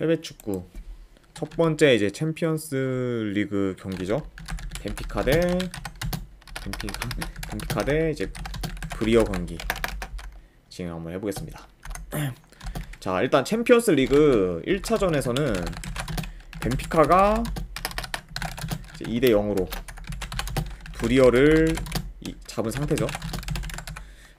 해외 축구 첫 번째 이제 챔피언스 리그 경기죠. 벤피카 대 벤피카 대 이제 브리어 경기 진행 한번 해보겠습니다. 자, 일단 챔피언스 리그 1차전에서는 벤피카가 2대 0으로 브리어를 잡은 상태죠.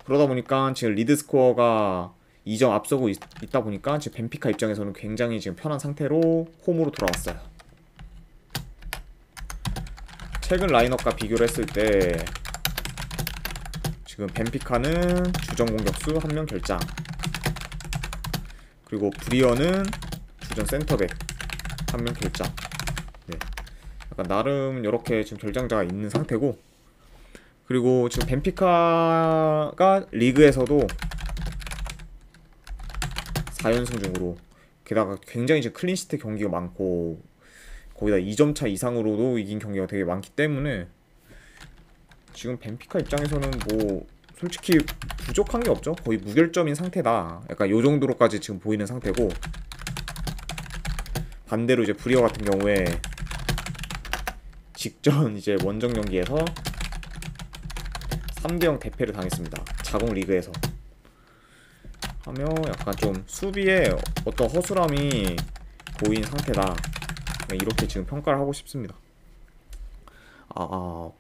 그러다 보니까 지금 리드 스코어가 2점 앞서고 있다 보니까 지금 벤피카 입장에서는 굉장히 지금 편한 상태로 홈으로 돌아왔어요. 최근 라인업과 비교를 했을 때 지금 벤피카는 주전 공격수 1명 결장, 그리고 브리어는 주전 센터백 1명 결장. 네, 약간 나름 이렇게 지금 결장자가 있는 상태고, 그리고 지금 벤피카가 리그에서도 4연승 중으로, 게다가 굉장히 지금 클린시트 경기가 많고 거기다 2점 차 이상으로도 이긴 경기가 되게 많기 때문에 지금 벤피카 입장에서는 뭐 솔직히 부족한 게 없죠. 거의 무결점인 상태다. 약간 요 정도로까지 지금 보이는 상태고, 반대로 이제 브리어 같은 경우에 직전 이제 원정 경기에서 3대 0 대패를 당했습니다. 자국 리그에서. 하며 약간 좀 수비에 어떤 허술함이 보인 상태다, 이렇게 지금 평가를 하고 싶습니다.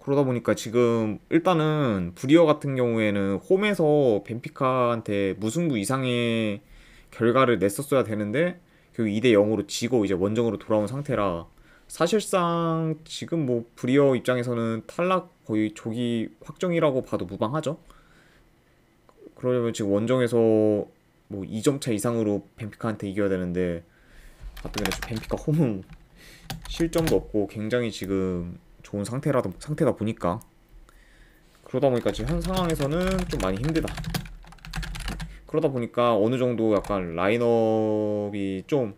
그러다 보니까 지금 일단은 브리어 같은 경우에는 홈에서 벤피카한테 무승부 이상의 결과를 냈었어야 되는데 결국 2대 0으로 지고 이제 원정으로 돌아온 상태라, 사실상 지금 뭐 브리어 입장에서는 탈락 거의 조기 확정이라고 봐도 무방하죠. 그러려면 지금 원정에서 뭐 2점 차 이상으로 벤피카한테 이겨야 되는데, 가뜩이나 지금 벤피카 홈은 실점도 없고 굉장히 지금 좋은 상태다 보니까, 그러다 보니까 지금 현 상황에서는 좀 많이 힘들다. 그러다 보니까 어느 정도 약간 라인업이 좀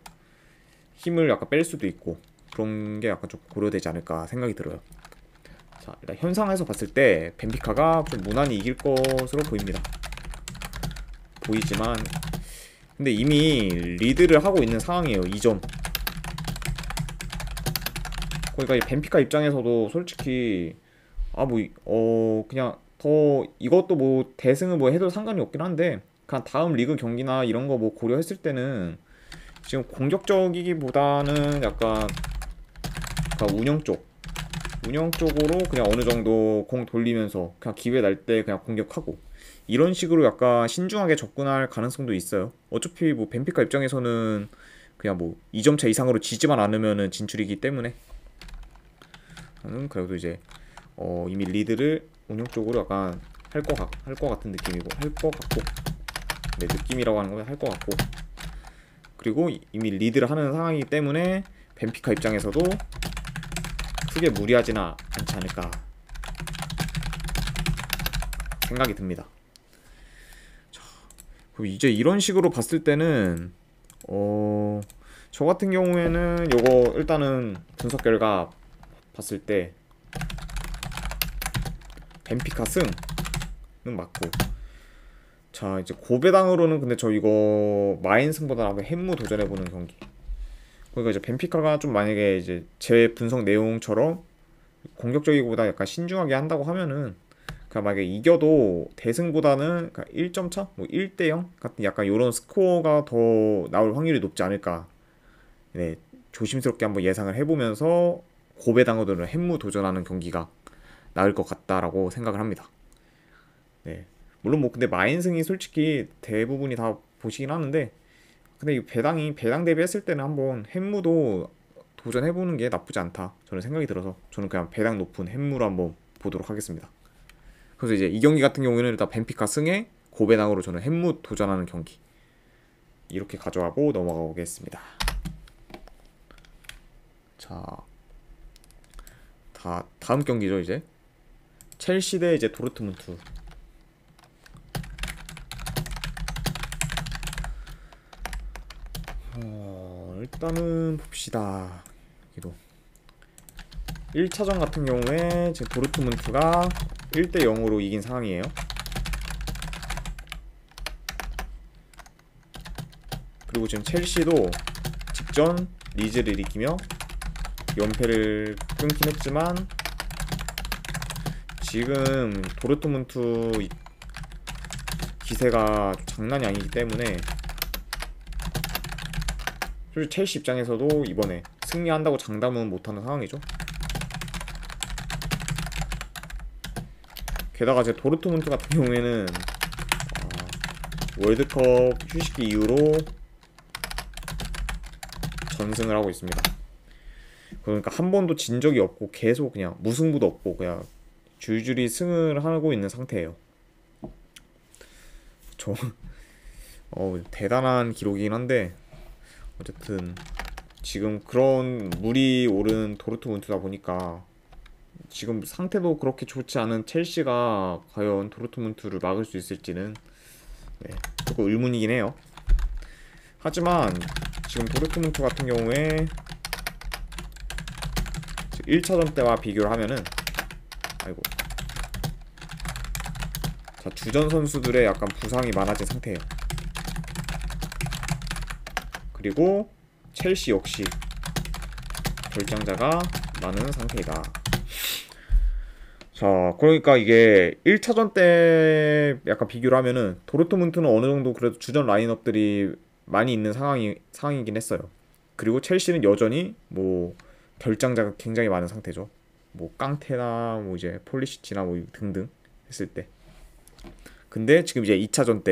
힘을 약간 뺄 수도 있고 그런 게 약간 좀 고려되지 않을까 생각이 들어요. 자, 일단 현상에서 봤을 때 벤피카가 좀 무난히 이길 것으로 보입니다. 보이지만 근데 이미 리드를 하고 있는 상황이에요. 2점. 그러니까 이 벤피카 입장에서도 솔직히 그냥 더 이것도 뭐 대승을 뭐 해도 상관이 없긴 한데, 그냥 다음 리그 경기나 이런 거 뭐 고려했을 때는 지금 공격적이기보다는 약간 운영 쪽으로 그냥 어느 정도 공 돌리면서 그냥 기회 날 때 그냥 공격하고, 이런 식으로 약간 신중하게 접근할 가능성도 있어요. 어차피 뭐 벤피카 입장에서는 그냥 뭐 2점 차 이상으로 지지만 않으면은 진출이기 때문에 저는 그래도 이제 이미 리드를 운영 쪽으로 약간 할 것 같은 느낌이고, 할 것 같고, 네, 느낌이라고 하는 건 할 것 같고, 그리고 이미 리드를 하는 상황이기 때문에 벤피카 입장에서도 크게 무리하지는 않지 않을까 생각이 듭니다. 자, 그럼 이제 이런 식으로 봤을 때는 저 같은 경우에는 요거 일단은 분석 결과 봤을 때 벤피카 승은 맞고, 자 이제 고배당으로는 근데 저 이거 마인승보다 한번 햄무 도전해보는 경기. 그러니까 이제 벤피카가 좀 만약에 이제 제 분석 내용처럼 공격적이기보다 약간 신중하게 한다고 하면은 그냥 만약에 이겨도 대승보다는 1점 차? 뭐 1대 0 같은 약간 요런 스코어가 더 나올 확률이 높지 않을까. 네, 조심스럽게 한번 예상을 해보면서 고배당으로는 햄무 도전하는 경기가 나을 것 같다라고 생각을 합니다. 네, 물론 뭐 근데 마인승이 솔직히 대부분이 다 보시긴 하는데, 근데 이 배당 대비했을 때는 한번 햄무도 도전해보는 게 나쁘지 않다 저는 생각이 들어서, 저는 그냥 배당 높은 햄무로 한번 보도록 하겠습니다. 그래서 이제 이 경기 같은 경우에는 일단 벤피카 승에 고배당으로 저는 햄무 도전하는 경기 이렇게 가져가고 넘어가겠습니다. 자, 다음 경기죠. 이제 첼시 대 이제 도르트문트. 일단은 봅시다. 여기도 1차전 같은 경우에 지금 도르트문트가 1대 0으로 이긴 상황이에요. 그리고 지금 첼시도 직전 리즈를 일으키며 연패를 끊긴 했지만 지금 도르트문트 기세가 장난이 아니기 때문에 솔직히 첼시 입장에서도 이번에 승리한다고 장담은 못하는 상황이죠. 게다가 제 도르트문트 같은 경우에는 월드컵 휴식기 이후로 전승을 하고 있습니다. 그러니까 한 번도 진 적이 없고 계속 그냥 무승부도 없고 그냥 줄줄이 승을 하고 있는 상태예요. 저 대단한 기록이긴 한데 어쨌든 지금 그런 물이 오른 도르트문트다 보니까 지금 상태도 그렇게 좋지 않은 첼시가 과연 도르트문트를 막을 수 있을지는 조금 의문이긴 해요. 하지만 지금 도르트문트 같은 경우에 1차전 때와 비교를 하면은 자, 주전 선수들의 약간 부상이 많아진 상태예요. 그리고 첼시 역시 결장자가 많은 상태이다. 자, 그러니까 이게 1차전 때 약간 비교를 하면은 도르트문트는 어느 정도 그래도 주전 라인업들이 많이 있는 상황이긴 했어요. 그리고 첼시는 여전히 뭐 결장자가 굉장히 많은 상태죠. 뭐 깡테나 뭐 이제 폴리시치나 뭐 등등 했을 때. 근데 지금 이제 2차전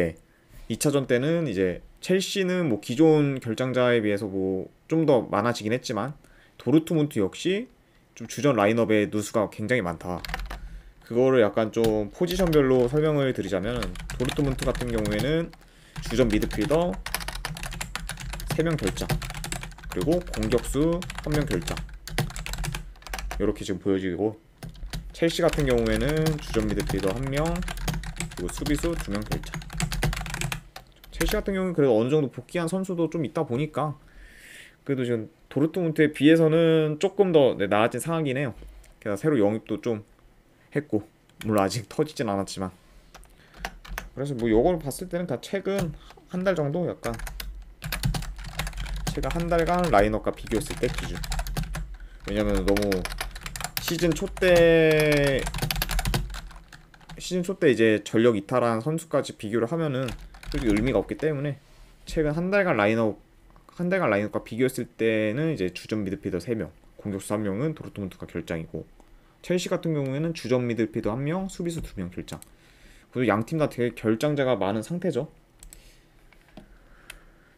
때는 이제 첼시는 뭐 기존 결장자에 비해서 뭐 좀 더 많아지긴 했지만 도르트문트 역시 좀 주전 라인업의 누수가 굉장히 많다. 그거를 약간 좀 포지션별로 설명을 드리자면 도르트문트 같은 경우에는 주전 미드필더 3명 결장, 그리고 공격수 1명 결장, 이렇게 지금 보여지고, 첼시 같은 경우에는 주전 미드필더 1명, 그리고 수비수 2명 결장. 첼시 같은 경우는 그래도 어느 정도 복귀한 선수도 좀 있다 보니까 그래도 지금 도르트문트에 비해서는 조금 더 나아진 상황이긴 해요. 게다가 새로 영입도 좀 했고, 물론 아직 터지진 않았지만. 그래서 뭐 요걸 봤을 때는 다 최근 한 달 정도 약간 최근 한 달간 라인업과 비교했을 때 기준. 왜냐면 너무 시즌 초 때 이제 전력 이탈한 선수까지 비교를 하면은 솔직히 의미가 없기 때문에 최근 한 달간 라인업과 비교했을 때는 이제 주전 미드필더 3명, 공격수 1명은 도르트문트가 결장이고, 첼시 같은 경우에는 주전 미드필더 1명, 수비수 2명 결장. 그리고 양팀 다 되게 결장자가 많은 상태죠.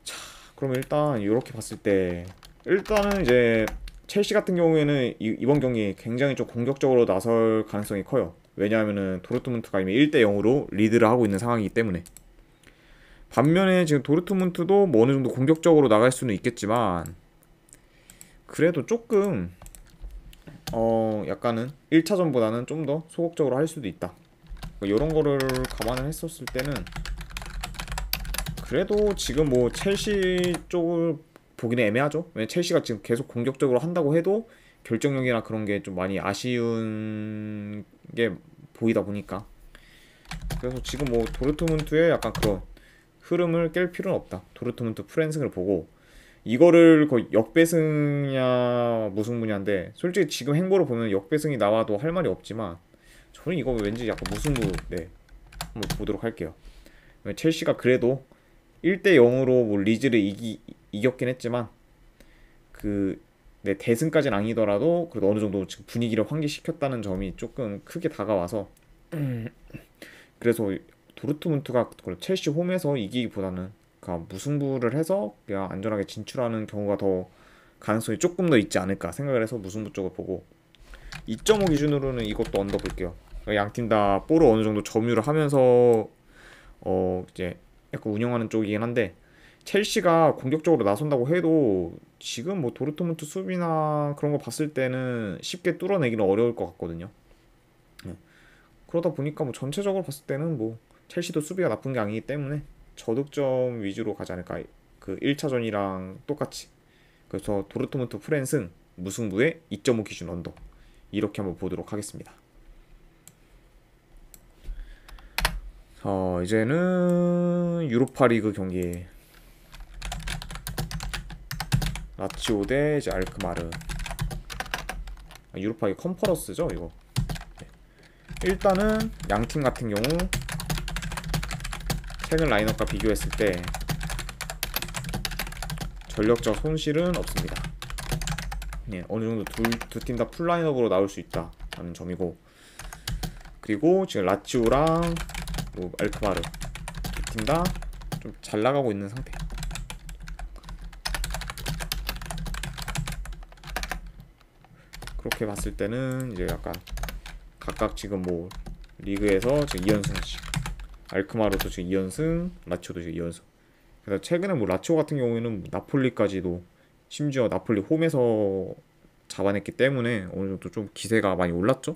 자, 그럼 일단 이렇게 봤을 때 일단은 이제 첼시 같은 경우에는 이번 경기 굉장히 좀 공격적으로 나설 가능성이 커요. 왜냐하면은 도르트문트가 이미 1대0으로 리드를 하고 있는 상황이기 때문에. 반면에 지금 도르트문트도 뭐 어느 정도 공격적으로 나갈 수는 있겠지만 그래도 조금 약간은 1차전보다는 좀 더 소극적으로 할 수도 있다. 이런 거를 감안을 했었을 때는 그래도 지금 뭐 첼시 쪽을 보기는 애매하죠. 왜냐면 첼시가 지금 계속 공격적으로 한다고 해도 결정력이나 그런 게 좀 많이 아쉬운 게 보이다 보니까. 그래서 지금 뭐 도르트문트의 약간 그런 흐름을 깰 필요는 없다. 도르트문트 프랜승을 보고 이거를 거의 역배승이냐 무승부냐인데, 솔직히 지금 행보를 보면 역배승이 나와도 할 말이 없지만 저는 이거 왠지 약간 무승부 한번 보도록 할게요. 첼시가 그래도 1대0으로 뭐 리즈를 이겼긴 했지만 대승까지는 아니더라도 그래도 어느 정도 지금 분위기를 환기시켰다는 점이 조금 크게 다가와서 그래서 도르트문트가 첼시 홈에서 이기기보다는 그러니까 무승부를 해서 그냥 안전하게 진출하는 경우가 더 가능성이 조금 더 있지 않을까 생각을 해서 무승부 쪽을 보고, 2.5 기준으로는 이것도 언더 볼게요. 양팀 다 볼을 어느 정도 점유를 하면서 이제 약간 운영하는 쪽이긴 한데, 첼시가 공격적으로 나선다고 해도 지금 뭐 도르트문트 수비나 그런 거 봤을 때는 쉽게 뚫어내기는 어려울 것 같거든요. 그러다 보니까 뭐 전체적으로 봤을 때는 뭐 첼시도 수비가 나쁜 게 아니기 때문에 저득점 위주로 가지 않을까. 그 1차전이랑 똑같이. 그래서 도르트문트 프랜승 무승부의 2.5 기준 언더, 이렇게 한번 보도록 하겠습니다. 자, 이제는 유로파리그 경기. 라치오 대 이제 알크마르. 유로파의 컨퍼런스죠 이거. 네. 일단은 양팀 같은 경우 최근 라인업과 비교했을 때 전력적 손실은 없습니다. 네, 어느 정도 두 팀 다 풀 라인업으로 나올 수 있다라는 점이고, 그리고 지금 라치오랑 뭐 알크마르 두 팀 다 좀 잘 나가고 있는 상태. 그렇게 봤을 때는 이제 약간 각각 지금 뭐 리그에서 지금 2연승씩, 알크마르도 지금 2연승, 라치오도 지금 2연승. 그래서 최근에 뭐 라치오 같은 경우에는 뭐 나폴리까지도, 심지어 나폴리 홈에서 잡아냈기 때문에 어느 정도 좀 기세가 많이 올랐죠.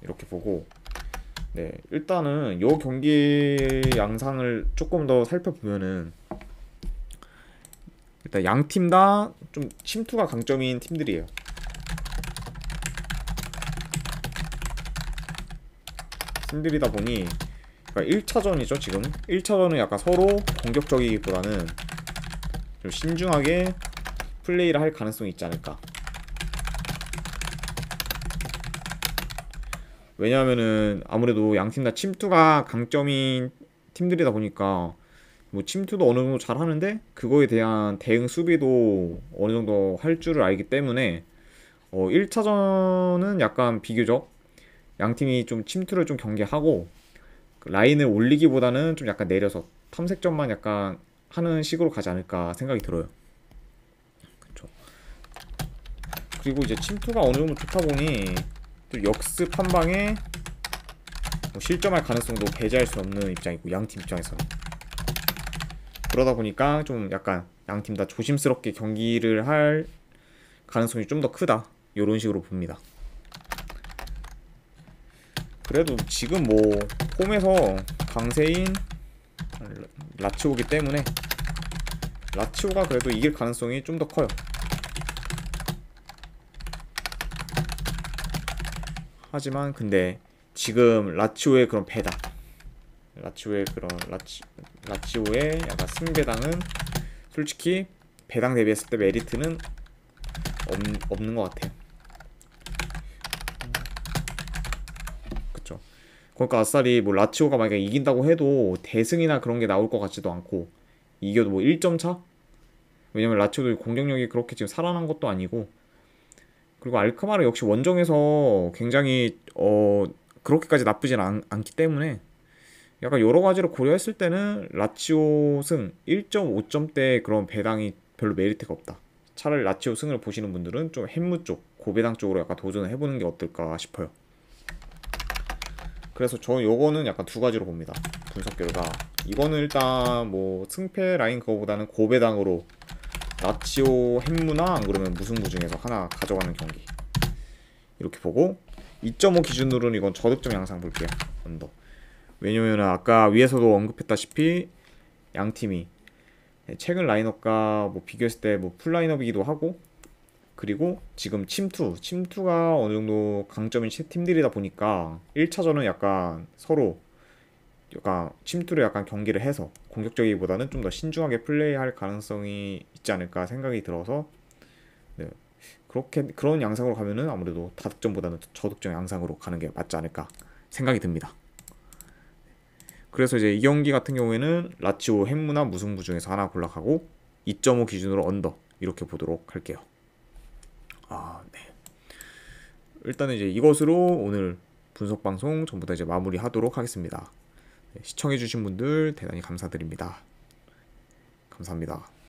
이렇게 보고, 네, 일단은 요 경기 양상을 조금 더 살펴보면은 일단 양 팀 다 좀 침투가 강점인 팀들이에요. 팀들이다 보니, 그러니까 1차전이죠 지금. 1차전은 약간 서로 공격적이기보다는 좀 신중하게 플레이를 할 가능성이 있지 않을까. 왜냐하면은 아무래도 양팀 다 침투가 강점인 팀들이다 보니까 뭐 침투도 어느 정도 잘 하는데 그거에 대한 대응 수비도 어느 정도 할 줄을 알기 때문에 1차전은 약간 비교적 양팀이 좀 침투를 좀 경계하고 라인을 올리기보다는 좀 약간 내려서 탐색전만 약간 하는 식으로 가지 않을까 생각이 들어요. 그쵸. 그리고 이제 침투가 어느 정도 좋다 보니 또 역습 한 방에 뭐 실점할 가능성도 배제할 수 없는 입장이고, 양팀 입장에서는. 그러다 보니까 좀 약간 양팀 다 조심스럽게 경기를 할 가능성이 좀 더 크다, 요런 식으로 봅니다. 그래도 지금 뭐 홈에서 강세인 라치오기 때문에 라치오가 그래도 이길 가능성이 좀 더 커요. 하지만 근데 지금 라치오의 그런 배당, 라치오의 그런 라치오의 약간 승배당은 솔직히 배당 대비했을 때 메리트는 없는 것 같아요. 그쵸. 그러니까 아싸리 뭐 라치오가 만약에 이긴다고 해도 대승이나 그런 게 나올 것 같지도 않고, 이겨도 뭐 1점 차? 왜냐면 라치오도 공격력이 그렇게 지금 살아난 것도 아니고, 그리고 알크마르 역시 원정에서 굉장히 그렇게까지 나쁘진 않기 때문에 약간 여러 가지로 고려했을 때는 라치오 승 1.5점대 그런 배당이 별로 메리트가 없다. 차라리 라치오 승을 보시는 분들은 좀 햄무 쪽, 고배당 쪽으로 약간 도전을 해보는 게 어떨까 싶어요. 그래서 저는 요거는 약간 두 가지로 봅니다. 분석 결과 이거는 일단 뭐 승패 라인 그거보다는 고배당으로 라치오 햄무나 안 그러면 무승부 중에서 하나 가져가는 경기, 이렇게 보고 2.5 기준으로는 이건 저득점 양상 볼게요. 언더. 왜냐면은 아까 위에서도 언급했다시피 양팀이 최근 라인업과 뭐 비교했을 때 뭐 풀 라인업이기도 하고, 그리고 지금 침투가 어느 정도 강점인 팀들이다 보니까 1차전은 약간 서로 약간 침투를 약간 경기를 해서 공격적이기보다는 좀 더 신중하게 플레이할 가능성이 있지 않을까 생각이 들어서, 네, 그런 양상으로 가면은 아무래도 다득점보다는 저득점 양상으로 가는 게 맞지 않을까 생각이 듭니다. 그래서 이제 이 경기 같은 경우에는 라치오 햄무나 무승부 중에서 하나 골라가고 2.5 기준으로 언더, 이렇게 보도록 할게요. 네. 일단은 이제 이것으로 오늘 분석 방송 전부 다 이제 마무리하도록 하겠습니다. 시청해주신 분들 대단히 감사드립니다. 감사합니다.